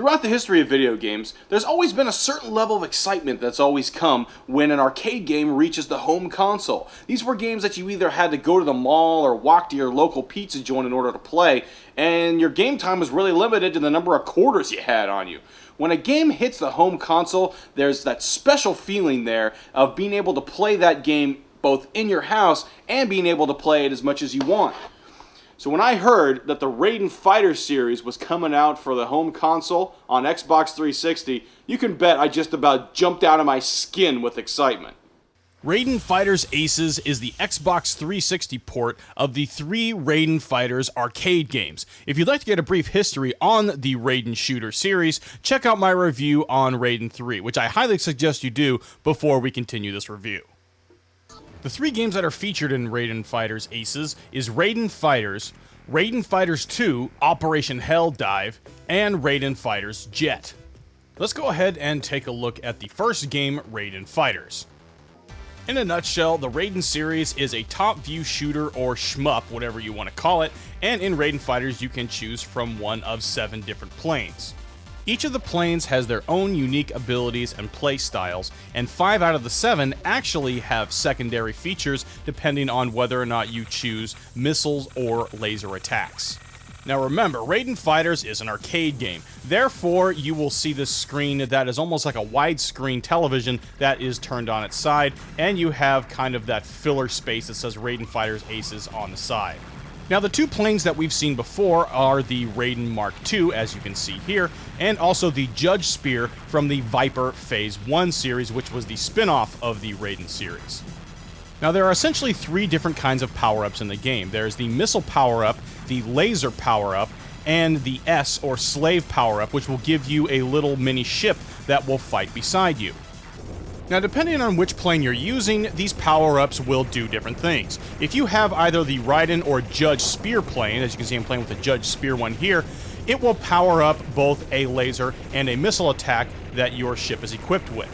Throughout the history of video games, there's always been a certain level of excitement that's always come when an arcade game reaches the home console. These were games that you either had to go to the mall or walk to your local pizza joint in order to play, and your game time was really limited to the number of quarters you had on you. When a game hits the home console, there's that special feeling there of being able to play that game both in your house and being able to play it as much as you want. So when I heard that the Raiden Fighter series was coming out for the home console on Xbox 360, you can bet I just about jumped out of my skin with excitement. Raiden Fighters Aces is the Xbox 360 port of the 3 Raiden Fighters arcade games. If you'd like to get a brief history on the Raiden shooter series, check out my review on Raiden 3, which I highly suggest you do before we continue this review. The 3 games that are featured in Raiden Fighters Aces is Raiden Fighters 2, Operation Hell Dive, and Raiden Fighters Jet. Let's go ahead and take a look at the first game, Raiden Fighters. In a nutshell, the Raiden series is a top-view shooter or shmup, whatever you want to call it, and in Raiden Fighters you can choose from one of 7 different planes. Each of the planes has their own unique abilities and play styles, and 5 out of the 7 actually have secondary features depending on whether or not you choose missiles or laser attacks. Now remember, Raiden Fighters is an arcade game, therefore you will see this screen that is almost like a widescreen television that is turned on its side, and you have kind of that filler space that says Raiden Fighters Aces on the side. Now the 2 planes that we've seen before are the Raiden Mark II, as you can see here, and also the Judge Spear from the Viper Phase 1 series, which was the spin-off of the Raiden series. Now there are essentially 3 different kinds of power-ups in the game. There's the missile power-up, the laser power-up, and the S or slave power-up, which will give you a little mini ship that will fight beside you. Now, depending on which plane you're using, these power-ups will do different things. If you have either the Raiden or Judge Spear plane, as you can see I'm playing with the Judge Spear one here, it will power up both a laser and a missile attack that your ship is equipped with.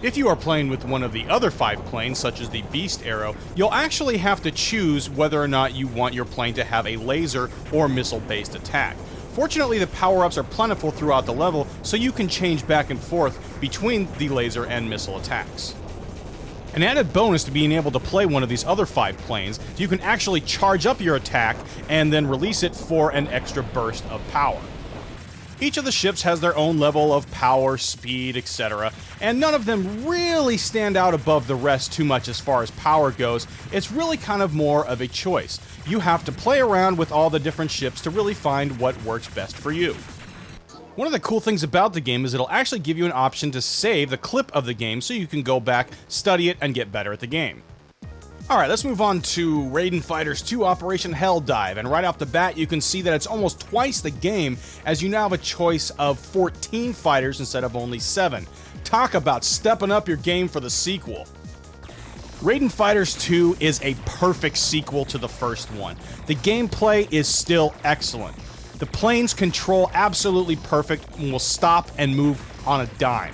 If you are playing with one of the other 5 planes, such as the Beast Arrow, you'll actually have to choose whether or not you want your plane to have a laser or missile-based attack. Fortunately, the power-ups are plentiful throughout the level, so you can change back and forth between the laser and missile attacks. An added bonus to being able to play one of these other 5 planes, you can actually charge up your attack and then release it for an extra burst of power. Each of the ships has their own level of power, speed, etc., and none of them really stand out above the rest too much as far as power goes. It's really kind of more of a choice. You have to play around with all the different ships to really find what works best for you. One of the cool things about the game is it'll actually give you an option to save the clip of the game so you can go back, study it, and get better at the game. Alright, let's move on to Raiden Fighters 2 Operation Hell Dive, and right off the bat you can see that it's almost twice the game, as you now have a choice of 14 fighters instead of only 7. Talk about stepping up your game for the sequel. Raiden Fighters 2 is a perfect sequel to the first one. The gameplay is still excellent. The planes control absolutely perfect and will stop and move on a dime.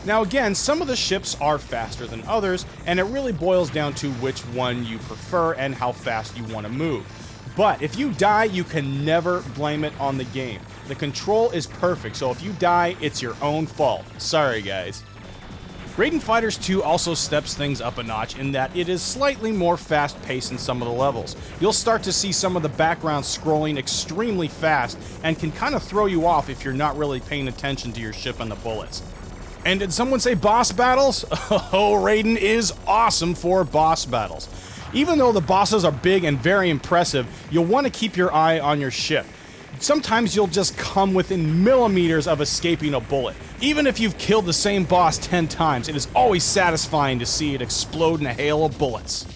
Now again, some of the ships are faster than others, and it really boils down to which one you prefer and how fast you want to move. But if you die, you can never blame it on the game. The control is perfect, so if you die, it's your own fault. Sorry guys. Raiden Fighters 2 also steps things up a notch in that it is slightly more fast-paced in some of the levels. You'll start to see some of the background scrolling extremely fast and can kind of throw you off if you're not really paying attention to your ship and the bullets. And did someone say boss battles? Oh, Raiden is awesome for boss battles. Even though the bosses are big and very impressive, you'll want to keep your eye on your ship. Sometimes you'll just come within millimeters of escaping a bullet. Even if you've killed the same boss 10 times, it is always satisfying to see it explode in a hail of bullets.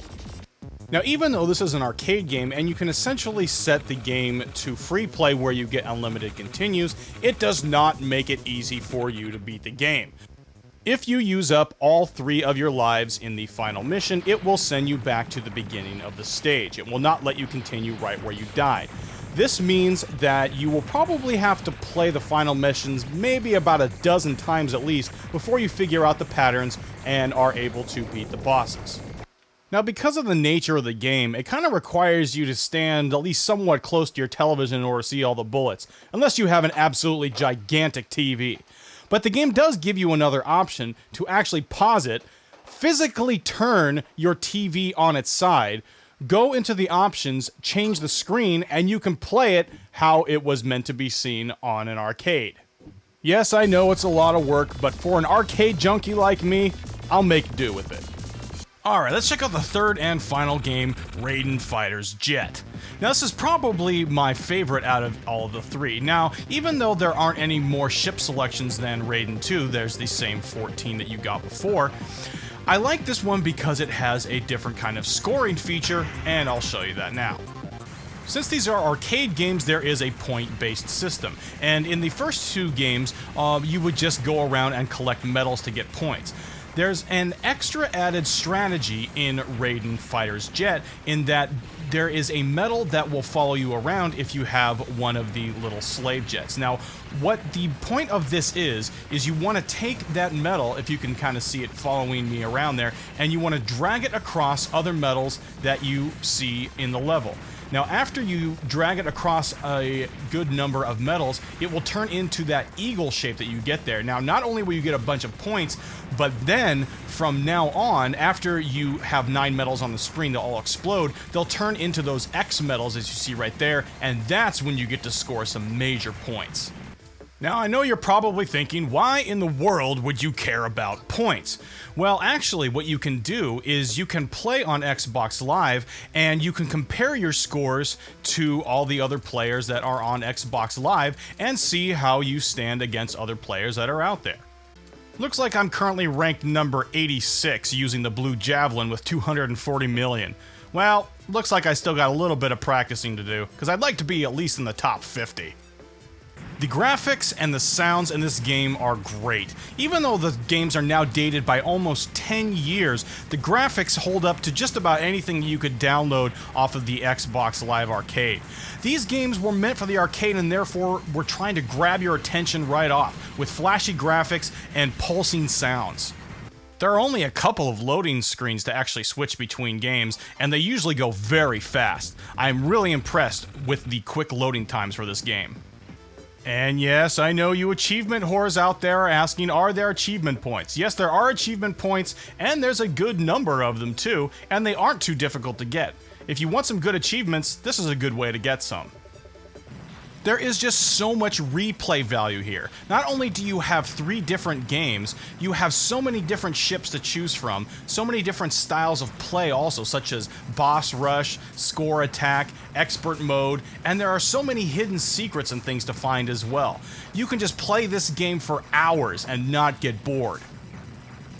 Now, even though this is an arcade game and you can essentially set the game to free play where you get unlimited continues, it does not make it easy for you to beat the game. If you use up all 3 of your lives in the final mission, it will send you back to the beginning of the stage. It will not let you continue right where you died. This means that you will probably have to play the final missions maybe about a dozen times at least before you figure out the patterns and are able to beat the bosses. Now, because of the nature of the game, it kind of requires you to stand at least somewhat close to your television in order to see all the bullets, unless you have an absolutely gigantic TV. But the game does give you another option to actually pause it, physically turn your TV on its side, go into the options, change the screen, and you can play it how it was meant to be seen on an arcade. Yes, I know it's a lot of work, but for an arcade junkie like me, I'll make do with it. Alright, let's check out the third and final game, Raiden Fighter's Jet. Now, this is probably my favorite out of all of the three. Now, even though there aren't any more ship selections than Raiden 2, there's the same 14 that you got before, I like this one because it has a different kind of scoring feature, and I'll show you that now. Since these are arcade games, there is a point-based system, and in the first two games, you would just go around and collect medals to get points. There's an extra added strategy in Raiden Fighter's Jet in that there is a medal that will follow you around if you have one of the little slave jets. Now, what the point of this is you want to take that medal, if you can kind of see it following me around there, and you want to drag it across other medals that you see in the level. Now, after you drag it across a good number of medals, it will turn into that eagle shape that you get there. Now, not only will you get a bunch of points, but then from now on, after you have 9 medals on the screen, they'll all explode. They'll turn into those X medals, as you see right there, and that's when you get to score some major points. Now, I know you're probably thinking, why in the world would you care about points? Well, actually, what you can do is you can play on Xbox Live, and you can compare your scores to all the other players that are on Xbox Live, and see how you stand against other players that are out there. Looks like I'm currently ranked number 86 using the Blue Javelin with 240 million. Well, looks like I still got a little bit of practicing to do, because I'd like to be at least in the top 50. The graphics and the sounds in this game are great. Even though the games are now dated by almost 10 years, the graphics hold up to just about anything you could download off of the Xbox Live Arcade. These games were meant for the arcade and therefore were trying to grab your attention right off, with flashy graphics and pulsing sounds. There are only a couple of loading screens to actually switch between games, and they usually go very fast. I'm really impressed with the quick loading times for this game. And yes, I know you achievement whores out there are asking, are there achievement points? Yes, there are achievement points, and there's a good number of them too, and they aren't too difficult to get. If you want some good achievements, this is a good way to get some. There is just so much replay value here. Not only do you have 3 different games, you have so many different ships to choose from, so many different styles of play also, such as boss rush, score attack, expert mode, and there are so many hidden secrets and things to find as well. You can just play this game for hours and not get bored.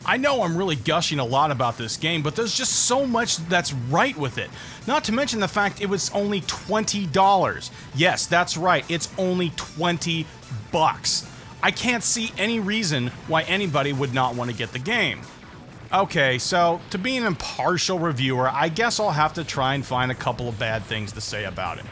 I know I'm really gushing a lot about this game, but there's just so much that's right with it. Not to mention the fact it was only $20. Yes, that's right, it's only 20 bucks. I can't see any reason why anybody would not want to get the game. Okay, so to be an impartial reviewer, I guess I'll have to try and find a couple of bad things to say about it.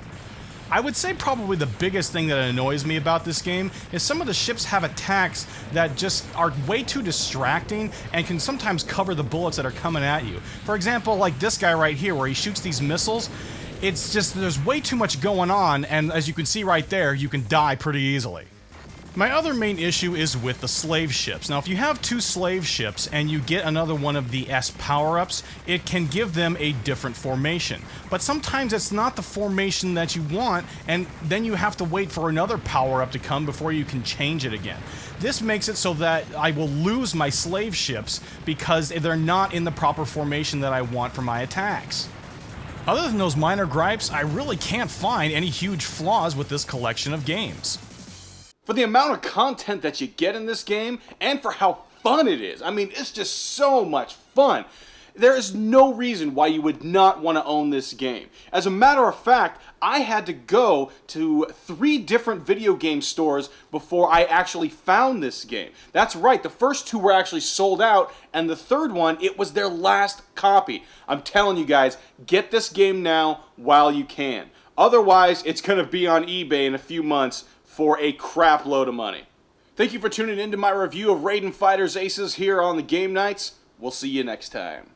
I would say probably the biggest thing that annoys me about this game is some of the ships have attacks that just are way too distracting and can sometimes cover the bullets that are coming at you. For example, like this guy right here where he shoots these missiles, it's just there's way too much going on, and as you can see right there, you can die pretty easily. My other main issue is with the slave ships. Now, if you have 2 slave ships and you get another one of the S power-ups, it can give them a different formation. But sometimes it's not the formation that you want, and then you have to wait for another power-up to come before you can change it again. This makes it so that I will lose my slave ships because they're not in the proper formation that I want for my attacks. Other than those minor gripes, I really can't find any huge flaws with this collection of games. For the amount of content that you get in this game, and for how fun it is. I mean, it's just so much fun. There is no reason why you would not want to own this game. As a matter of fact, I had to go to 3 different video game stores before I actually found this game. That's right, the first 2 were actually sold out, and the third one, it was their last copy. I'm telling you guys, get this game now while you can. Otherwise, it's going to be on eBay in a few months for a crap load of money. Thank you for tuning in to my review of Raiden Fighter's Aces here on the Game Nights. We'll see you next time.